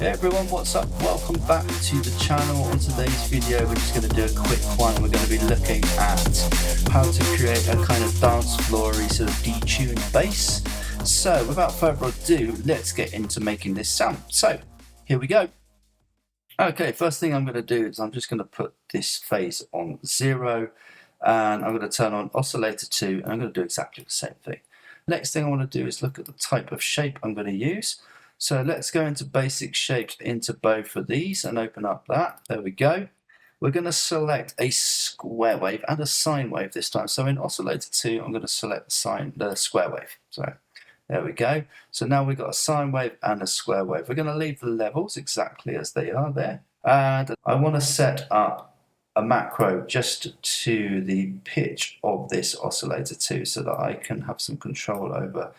Hey everyone, what's up? Welcome back to the channel. On today's video we're just going to do a quick one. We're going to be looking at how to create a kind of dance floory sort of detuned bass. So without further ado, let's get into making this sound. So here we go. Okay, first thing I'm going to do is I'm just going to put this phase on 0 and I'm going to turn on oscillator 2 and I'm going to do exactly the same thing. Next thing I want to do is look at the type of shape I'm going to use. So let's go into basic shapes into both of these and open up that. There we go. We're going to select a square wave and a sine wave this time. So in oscillator 2, I'm going to select the square wave. So there we go. So now we've got a sine wave and a square wave. We're going to leave the levels exactly as they are there. And I want to set up a macro just to the pitch of this oscillator 2 so that I can have some control over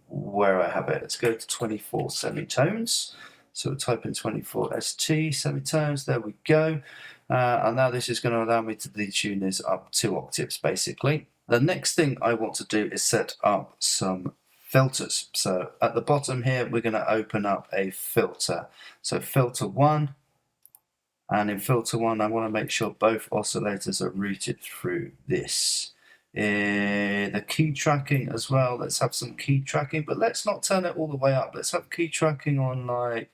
where I have it. Let's go to 24 semitones. So we'll type in 24 ST semitones. There we go. And now this is going to allow me to detune this up 2 octaves basically. The next thing I want to do is set up some filters. So at the bottom here, we're going to open up a filter. So filter 1. And in filter 1, I want to make sure both oscillators are routed through this. The key tracking as well, let's have some key tracking, but let's not turn it all the way up. Let's have key tracking on like,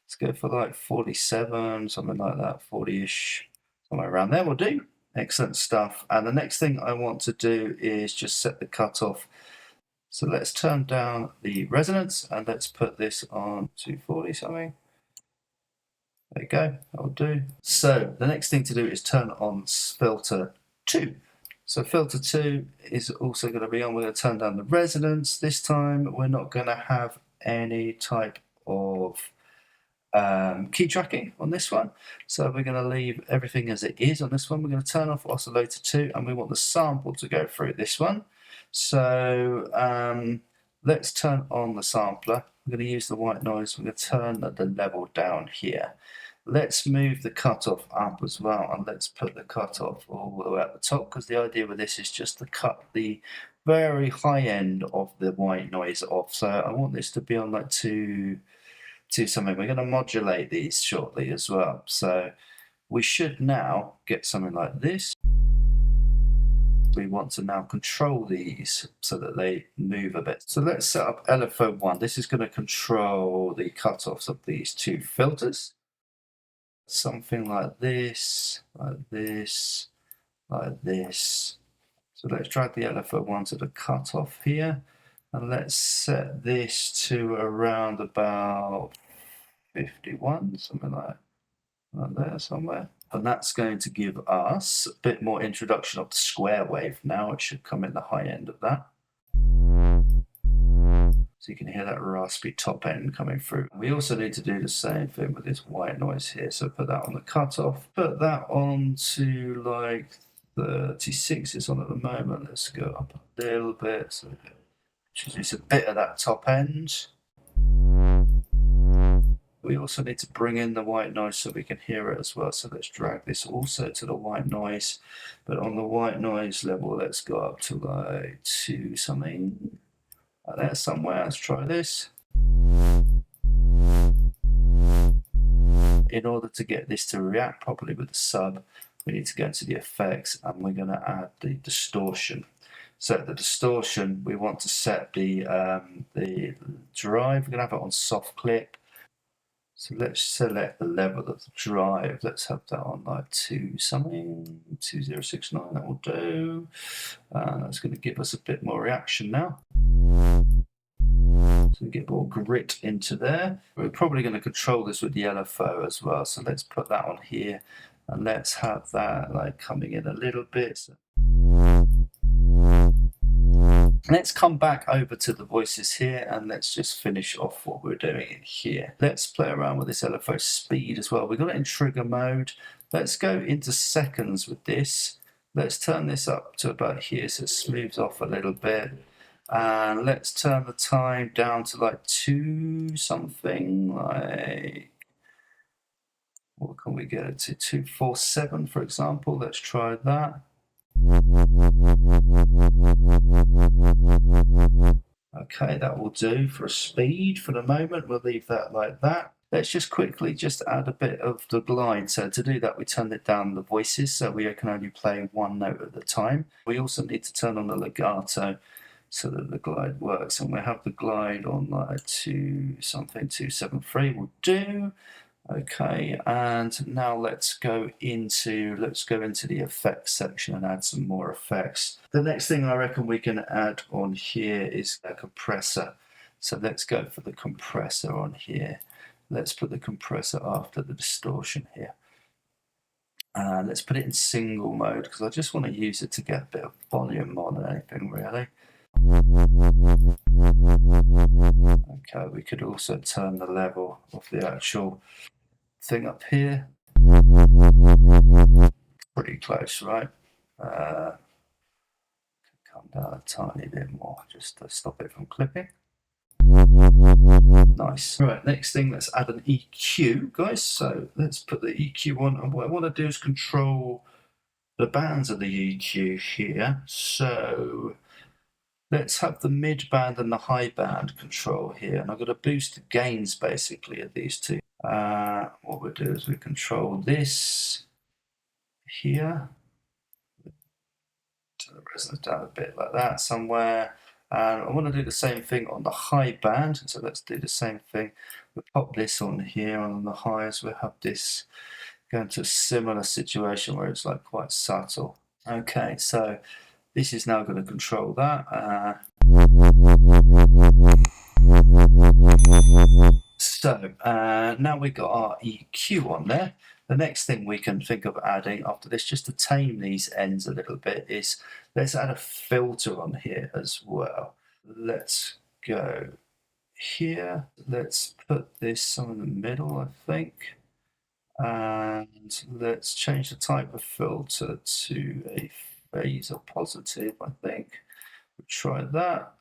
let's go for like 47, something like that, 40-ish, somewhere around there will do. Excellent stuff. And the next thing I want to do is just set the cutoff. So let's turn down the resonance and let's put this on 240 something. There you go, that'll do. So the next thing to do is turn on filter 2. So filter 2 is also going to be on. We're going to turn down the resonance. This time we're not going to have any type of key tracking on this one. So we're going to leave everything as it is on this one. We're going to turn off oscillator 2 and we want the sample to go through this one. So let's turn on the sampler. We're going to use the white noise. We're going to turn the level down here. Let's move the cutoff up as well, and let's put the cutoff all the way at the top, because the idea with this is just to cut the very high end of the white noise off. So I want this to be on like 2 something. We're going to modulate these shortly as well. So we should now get something like this. We want to now control these so that they move a bit. So let's set up LFO 1. This is going to control the cutoffs of these 2 filters. Something like this, like this, like this. So let's drag the LFO 1 to the cutoff here, and let's set this to around about 51, something like there somewhere. And that's going to give us a bit more introduction of the square wave. Now it should come in the high end of that. So you can hear that raspy top end coming through. We also need to do the same thing with this white noise here. So put that on the cutoff. Put that on to like 36 is on at the moment. Let's go up a little bit. So it's a bit of that top end. We also need to bring in the white noise so we can hear it as well. So let's drag this also to the white noise. But on the white noise level, let's go up to like 2 something. There somewhere. Let's try this. In order to get this to react properly with the sub, we need to go into the effects and we're going to add the distortion. So the distortion, we want to set the drive. We're going to have it on soft clip. So let's select the level of the drive. Let's have that on like 2 something, 2069. That will do. That's going to give us a bit more reaction now. So we get more grit into there. We're probably going to control this with the LFO as well. So let's put that on here and let's have that like coming in a little bit. So let's come back over to the voices here and let's just finish off what we're doing in here. Let's play around with this LFO speed as well. We've got it in trigger mode. Let's go into seconds with this. Let's turn this up to about here so it smooths off a little bit. And let's turn the time down to like 2 something, like, what can we get it to? 247, for example. Let's try that. Okay, that will do for a speed for the moment. We'll leave that like that. Let's just quickly just add a bit of the glide. So to do that, we turn it down the voices so we can only play one note at a time. We also need to turn on the legato so that the glide works. And we have the glide on like 273 will do. Okay, and now let's go into the effects section and add some more effects. The next thing I reckon we can add on here is a compressor. So let's go for the compressor on here. Let's put the compressor after the distortion here. Let's put it in single mode because I just want to use it to get a bit of volume more than anything really. Okay, we could also turn the level of the actual thing up here. Pretty close, right? Come down a tiny bit more just to stop it from clipping. Nice. Right, next thing, let's add an EQ, guys. So let's put the EQ on, and what I want to do is control the bands of the EQ here. So let's have the mid band and the high band control here, and I've got to boost the gains basically of these two. What we'll do is we control this here. Turn the resonance down a bit like that somewhere. And I want to do the same thing on the high band, so let's do the same thing. We'll pop this on here, and on the highs we'll have this going to a similar situation where it's like quite subtle. Okay, so this is now going to control that. Now we've got our EQ on there. The next thing we can think of adding after this, just to tame these ends a little bit, is let's add a filter on here as well. Let's go here. Let's put this somewhere in the middle, I think. And let's change the type of filter to a phaser positive, I think. We'll try that.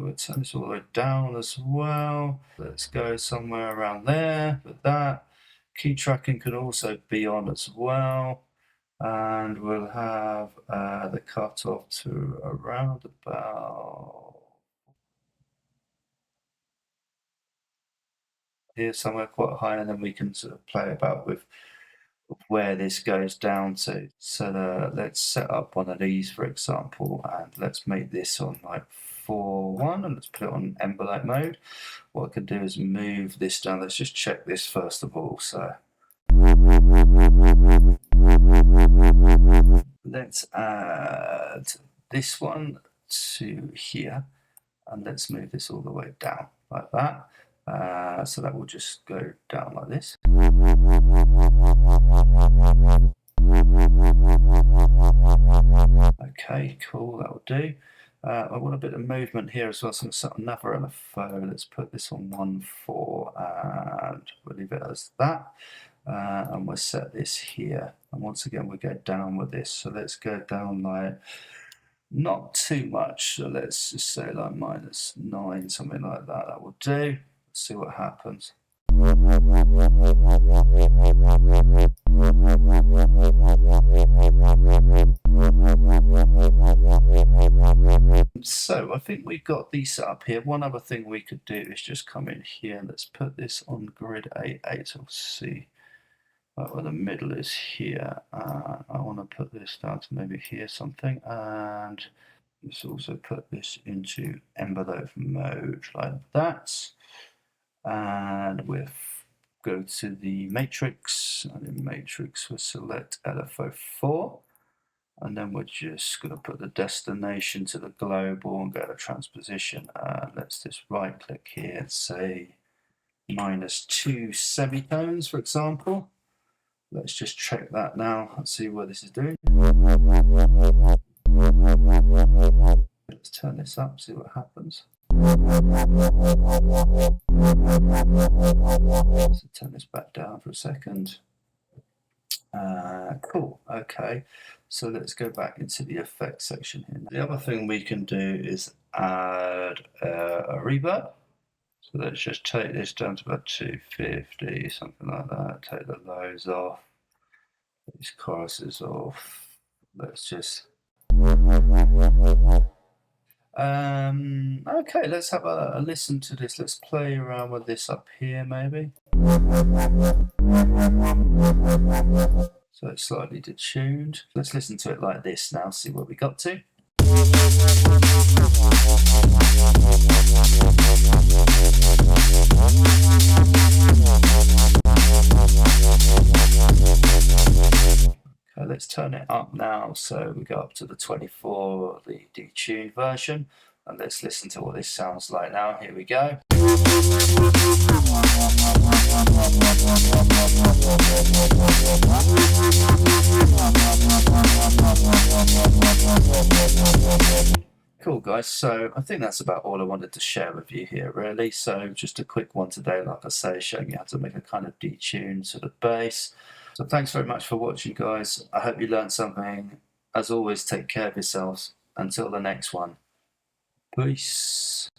We'll turn this all the way down as well. Let's go somewhere around there with that. Key tracking can also be on as well. And we'll have the cutoff to around about here somewhere quite high, and then we can sort of play about with where this goes down to. So let's set up one of these, for example, and let's make this on like 4.1, and let's put it on envelope mode. What I can do is move this down. Let's just check this first of all. So let's add this one to here, and let's move this all the way down like that. So that will just go down like this. Okay, cool, that will do. I want a bit of movement here as well, so I'm going to set another LFO. Let's put this on 1.4 and we'll leave it as that. And we'll set this here. And once again, we go down with this. So let's go down like not too much. So let's just say like -9, something like that. That will do. Let's see what happens. So I think we've got these set up here. One other thing we could do is just come in here. Let's put this on grid A8. So we'll see where the middle is here. I want to put this down to maybe here something, and let's also put this into envelope mode like that. And we'll go to the matrix, and in matrix we'll select LFO4, and then we're just going to put the destination to the global and go to transposition. Let's just right click here and say -2 semitones, for example. Let's just check that now and see what this is doing. Let's turn this up, see what happens. So turn this back down for a second. Cool, okay. So let's go back into the effects section here. The other thing we can do is add a reverb. So let's just take this down to about 250, something like that. Take the lows off, these choruses off. Let's just Okay, let's have a listen to this. Let's play around with this up here, maybe. So it's slightly detuned. Let's listen to it like this now, see what we got to. Okay, let's turn it up now. So we go up to the 24, the detuned version, and let's listen to what this sounds like now. Here we go. Cool guys, so I think that's about all I wanted to share with you here really. So just a quick one today, like I say, showing you how to make a kind of detuned sort of bass. So thanks very much for watching guys. I hope you learned something. As always, take care of yourselves. Until the next one. Peace.